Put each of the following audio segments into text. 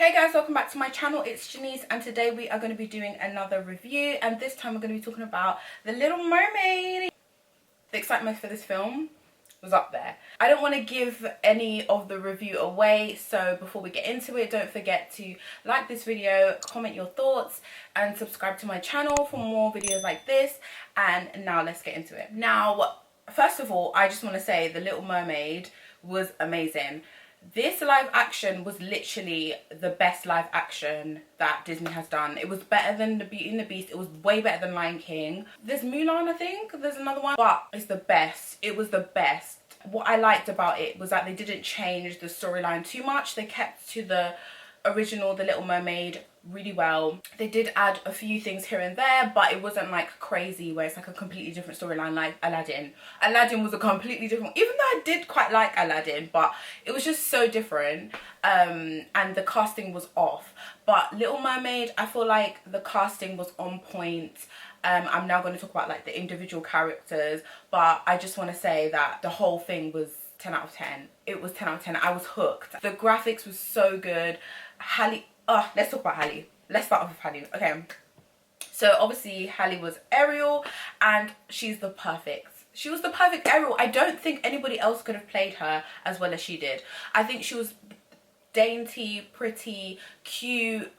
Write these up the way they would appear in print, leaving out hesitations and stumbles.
Hey guys, welcome back to my channel. It's Jheniecee and today we are going to be doing another review, and this time we're going to be talking about The Little Mermaid. The excitement for this film was up there. I don't want to give any of the review away, so before we get into it, don't forget to like this video, comment your thoughts and subscribe to my channel for more videos like this. And now let's get into it. Now, first of all, I just want to say The Little Mermaid was amazing. This live action was literally the best live action that Disney has done. It was better than The Beauty and the Beast. It was way better than Lion King. There's Mulan, I think. There's another one. But it's the best. It was the best. What I liked about it was that they didn't change the storyline too much. They kept to the original The Little Mermaid really well. They did add a few things here and there, but it wasn't like crazy where it's like a completely different storyline like Aladdin. Aladdin was a completely different, even though I did quite like Aladdin, but it was just so different, and the casting was off. But Little Mermaid, I feel like the casting was on point. I'm now going to talk about like the individual characters, but I just want to say that the whole thing was 10 out of 10. It was 10 out of 10. I was hooked. The graphics was so good. Halle, let's talk about Halle. Let's start off with Halle. Okay, so obviously Halle was Ariel, and she was the perfect Ariel. I don't think anybody else could have played her as well as she did. I think she was dainty, pretty, cute.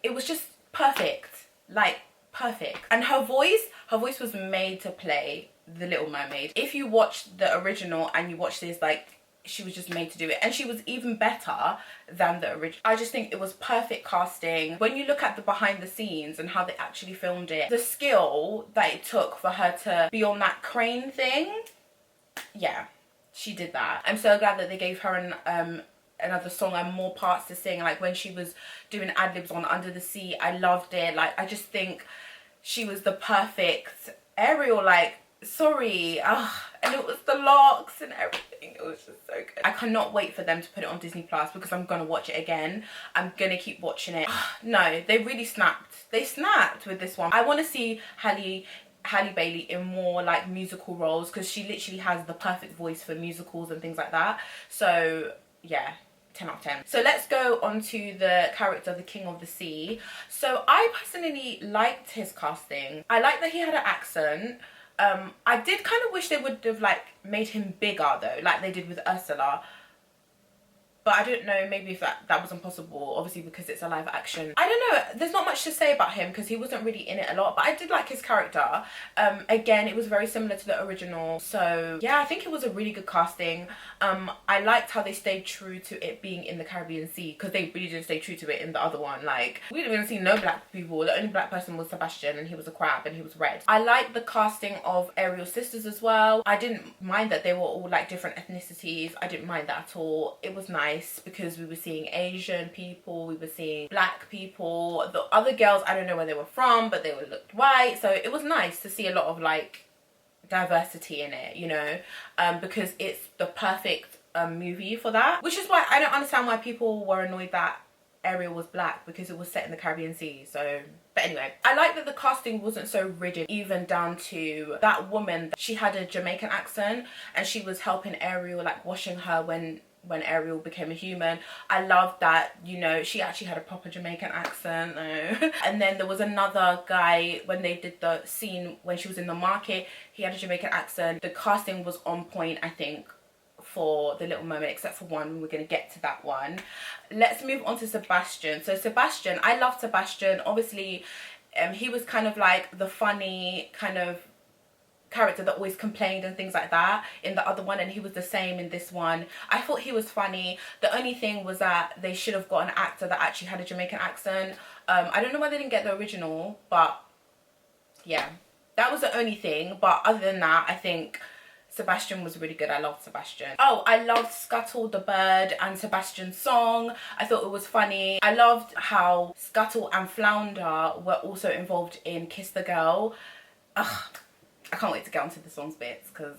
It was just perfect, like perfect. And her voice was made to play The Little Mermaid. If you watch the original and you watch this, like, she was just made to do it, and she was even better than the original. I just think it was perfect casting. When you look at the behind the scenes and how they actually filmed it, the skill that it took for her to be on that crane thing, yeah, she did that. I'm so glad that they gave her another song and more parts to sing. Like when she was doing ad-libs on Under the Sea, I loved it. Like, I just think she was the perfect Ariel. Like, sorry, and it was the locks and everything. It was just so good. I cannot wait for them to put it on Disney Plus because I'm gonna watch it again. I'm gonna keep watching it. No, they really snapped. They snapped with this one. I want to see Halle Bailey in more like musical roles because she literally has the perfect voice for musicals and things like that. So yeah, 10 out of 10. So let's go on to the character, the King of the Sea. So I personally liked his casting. I liked that he had an accent. I did kind of wish they would have like made him bigger though, like they did with Ursula. But I don't know, maybe if that wasn't possible, obviously because it's a live action. I don't know, there's not much to say about him because he wasn't really in it a lot, but I did like his character. Again, it was very similar to the original. So yeah, I think it was a really good casting. I liked how they stayed true to it being in the Caribbean Sea, because they really didn't stay true to it in the other one. Like, we didn't even see no black people. The only black person was Sebastian, and he was a crab and he was red. I liked the casting of Ariel's sisters as well. I didn't mind that they were all like different ethnicities. I didn't mind that at all. It was nice because we were seeing Asian people, we were seeing black people. The other girls, I don't know where they were from, but they were looked white. So it was nice to see a lot of like diversity in it, you know, because it's the perfect movie for that. Which is why I don't understand why people were annoyed that Ariel was black, because it was set in the Caribbean Sea. So, but anyway, I like that the casting wasn't so rigid, even down to that woman. She had a Jamaican accent and she was helping Ariel, like washing her when Ariel became a human. I loved that, you know, she actually had a proper Jamaican accent though. And then there was another guy, when they did the scene when she was in the market, he had a Jamaican accent. The casting was on point, I think, for The Little Mermaid, except for one. We're going to get to that one. Let's move on to Sebastian. So Sebastian, I loved Sebastian. Obviously, he was kind of like the funny kind of character that always complained and things like that in the other one, and he was the same in this one. I thought he was funny. The only thing was that they should have got an actor that actually had a Jamaican accent. I don't know why they didn't get the original, but yeah, that was the only thing. But other than that, I think Sebastian was really good. I loved Sebastian. Oh, I loved Scuttle the bird and Sebastian's song. I thought it was funny. I loved how Scuttle and Flounder were also involved in Kiss the Girl. Ugh, I can't wait to get onto the songs bits because,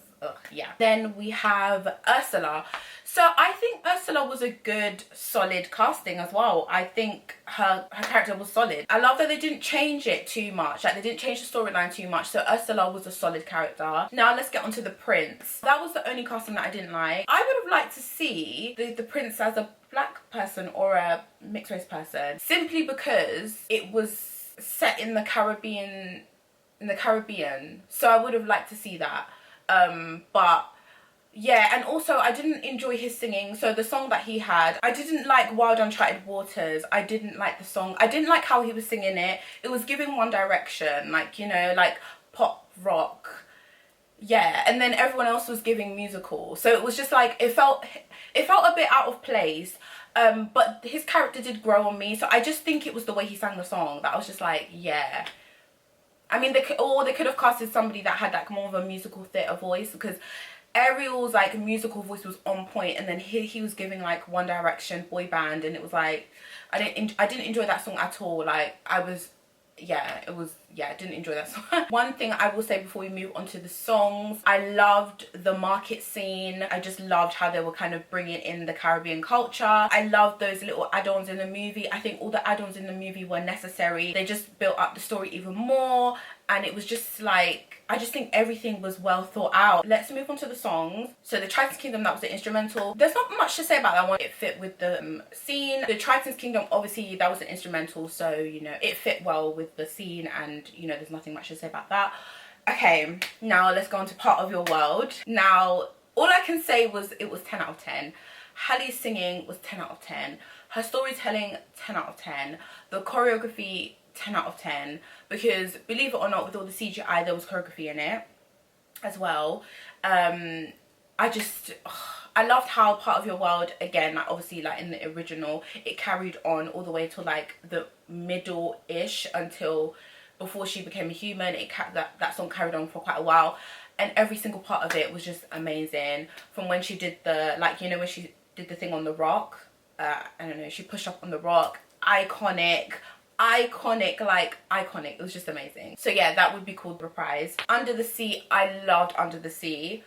yeah. Then we have Ursula. So I think Ursula was a good, solid casting as well. I think her character was solid. I love that they didn't change it too much. Like, they didn't change the storyline too much. So Ursula was a solid character. Now let's get onto the prince. That was the only casting that I didn't like. I would have liked to see the prince as a black person or a mixed race person, simply because it was set in the Caribbean, so I would have liked to see that. But yeah, and also I didn't enjoy his singing. So the song that he had, I didn't like Wild Uncharted Waters. I didn't like the song. I didn't like how he was singing it. It was giving One Direction, like, you know, like pop rock. Yeah, and then everyone else was giving musical. So it was just like, it felt a bit out of place. But his character did grow on me. So I just think it was the way he sang the song that I was just like, yeah. I mean, they could have casted somebody that had like more of a musical theatre voice, because Ariel's like musical voice was on point, and then he was giving like One Direction boy band, and it was like I didn't enjoy that song at all. Like I didn't enjoy that song. One thing I will say before we move on to the songs, I loved the market scene. I just loved how they were kind of bringing in the Caribbean culture. I loved those little add-ons in the movie. I think all the add-ons in the movie were necessary. They just built up the story even more, and it was just like, I just think everything was well thought out. Let's move on to the songs. So the Triton's Kingdom, that was the instrumental. There's not much to say about that one. It fit with the scene. The Triton's Kingdom, obviously that was an instrumental, so you know it fit well with the scene, and you know there's nothing much to say about that. Okay, now let's go on to Part of Your World. Now all I can say was it was 10 out of 10. Halle's singing was 10 out of 10. Her storytelling, 10 out of 10. The choreography, 10 out of 10, because believe it or not, with all the CGI there was choreography in it as well. I loved how Part of Your World, again, like obviously like in the original, it carried on all the way to like the middle-ish, until before she became a human. That song carried on for quite a while, and every single part of it was just amazing. From when she did the, like, you know, when she did the thing on the rock, I don't know, she pushed up on the rock, iconic, like iconic. It was just amazing. So yeah, that would be called Reprise. Under the Sea, I loved Under the Sea.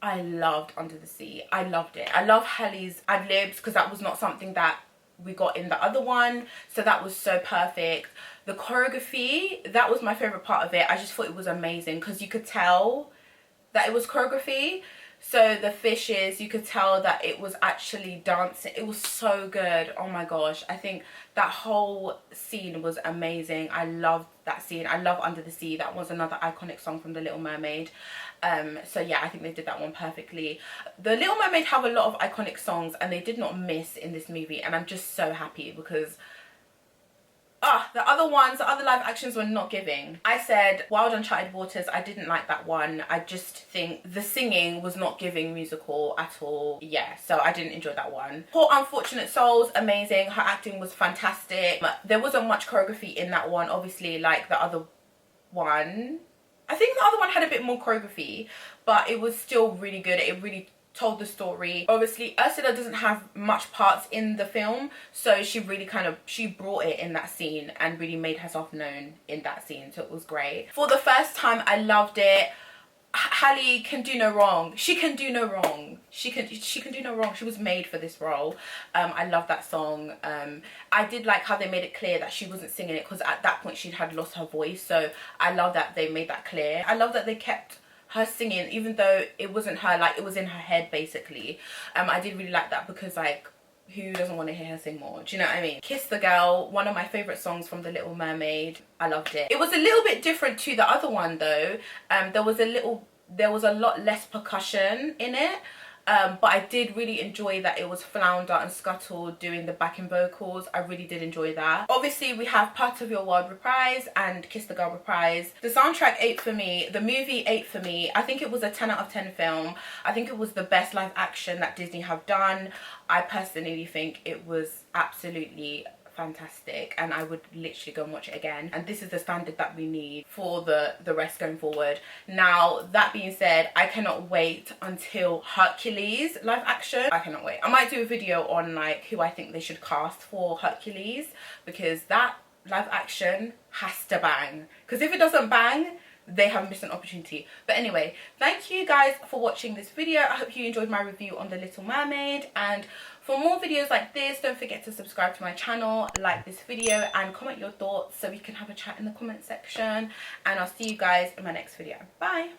I loved Under the Sea. I loved it. I love Halle's ad-libs, because that was not something that we got in the other one, so that was so perfect. The choreography, that was my favorite part of it. I just thought it was amazing, because you could tell that it was choreography. So the fishes, you could tell that it was actually dancing. It was so good. Oh my gosh, I think that whole scene was amazing. I loved that scene. I love Under the Sea. That was another iconic song from The Little Mermaid. So yeah, I think they did that one perfectly. The Little Mermaid have a lot of iconic songs, and they did not miss in this movie, and I'm just so happy, because the other live actions were not giving. I said Wild Uncharted Waters, I didn't like that one. I just think the singing was not giving musical at all. Yeah, so I didn't enjoy that one. Poor Unfortunate Souls, amazing. Her acting was fantastic. There wasn't much choreography in that one, obviously, like the other one. I think the other one had a bit more choreography, but it was still really good. It really told the story. Obviously Ursula doesn't have much parts in the film, so she really she brought it in that scene and really made herself known in that scene, so it was great. For the first time, I loved it. Halle can do no wrong. She can do no wrong. She can do no wrong. She was made for this role. I love that song. I did like how they made it clear that she wasn't singing it, because at that point she had lost her voice, so I love that they made that clear. I love that they kept her singing even though it wasn't her, like it was in her head basically. I did really like that, because like, who doesn't want to hear her sing more? Do you know what I mean? Kiss the Girl, one of my favourite songs from The Little Mermaid. I loved it. It was a little bit different to the other one though. There was a lot less percussion in it. But I did really enjoy that it was Flounder and Scuttle doing the backing vocals. I really did enjoy that. Obviously we have Part of Your World Reprise and Kiss the Girl Reprise. The soundtrack 8 for me, the movie 8 for me. I think it was a 10 out of 10 film. I think it was the best live action that Disney have done. I personally think it was absolutely fantastic, and I would literally go and watch it again, and this is the standard that we need for the rest going forward. Now that being said, I cannot wait until Hercules live action. I cannot wait. I might do a video on like who I think they should cast for Hercules, because that live action has to bang, because if it doesn't bang, they have missed an opportunity. But anyway, thank you guys for watching this video. I hope you enjoyed my review on The Little Mermaid, and for more videos like this, don't forget to subscribe to my channel, like this video, and comment your thoughts so we can have a chat in the comment section. And I'll see you guys in my next video. Bye.